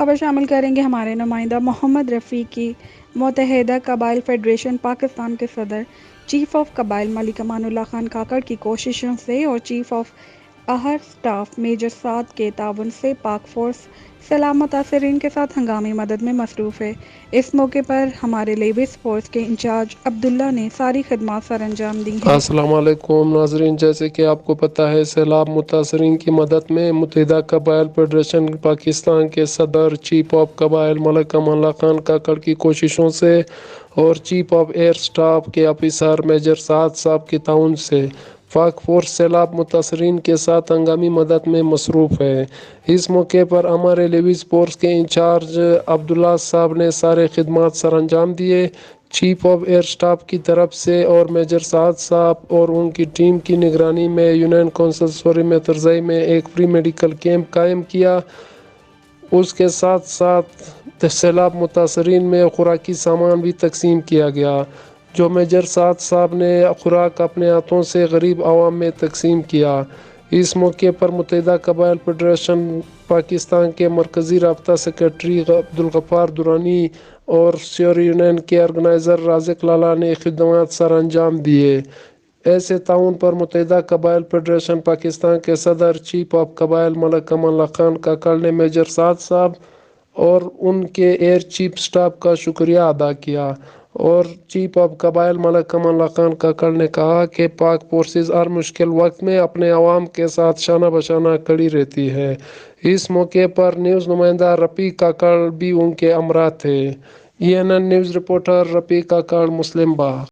خبر شامل کریں گے ہمارے نمائندہ محمد رفیقی۔ متحدہ قبائل فیڈریشن پاکستان کے صدر چیف آف قبائل ملک امان اللہ خان کاکڑ کی کوششوں سے اور chief of air staff major Saad کے تعاون سے پاک فورس سیلاب متاثرین کے ساتھ ہنگامی مدد میں مصروف ہے۔ اس موقع پر ہمارے لیویز فورس کے انچارج عبداللہ نے ساری خدمات سر انجام دی ہیں۔ السلام علیکم ناظرین، جیسے کہ آپ کو پتہ ہے سیلاب متاثرین کی مدد میں متحدہ قبائل فیڈریشن پاکستان کے صدر چیف آف قبائل ملک امان اللہ خان کاکڑ کی کوششوں سے اور چیف آف ایئر اسٹاف کے آفیسر میجر سعد صاحب کے تعاون سے پاک فورس سیلاب متاثرین کے ساتھ ہنگامی مدد میں مصروف ہے۔ اس موقع پر ہمارے لیویز فورس کے انچارج عبداللہ صاحب نے سارے خدمات سر انجام دیے۔ چیف آف ایئر اسٹاف کی طرف سے اور میجر سعد صاحب اور ان کی ٹیم کی نگرانی میں یونین کونسل سوری میں ترزئی میں ایک فری میڈیکل کیمپ قائم کیا۔ اس کے ساتھ ساتھ سیلاب متاثرین میں خوراکی سامان بھی تقسیم کیا گیا، جو میجر سعد صاحب نے خوراک اپنے ہاتھوں سے غریب عوام میں تقسیم کیا۔ اس موقع پر متحدہ قبائل فیڈریشن پاکستان کے مرکزی رابطہ سیکرٹری عبدالغفار درانی اور سوری یونین کے آرگنائزر رازق لالہ نے خدمات سر انجام دیے۔ ایسے تعاون پر متحدہ قبائل فیڈریشن پاکستان کے صدر چیف آف قبائل ملک امان اللہ خان کاکڑ نے میجر سعد صاحب اور ان کے ایئر چیف اسٹاف کا شکریہ ادا کیا، اور چیف آف قبائل ملک امان اللہ خان کاکڑ نے کہا کہ پاک فورسز ہر مشکل وقت میں اپنے عوام کے ساتھ شانہ بشانہ کھڑی رہتی ہے۔ اس موقع پر نیوز نمائندہ رفیق کاکڑ بھی ان کے ہمراہ تھے۔ ENN نیوز رپورٹر رفیق کاکڑ، مسلم باغ۔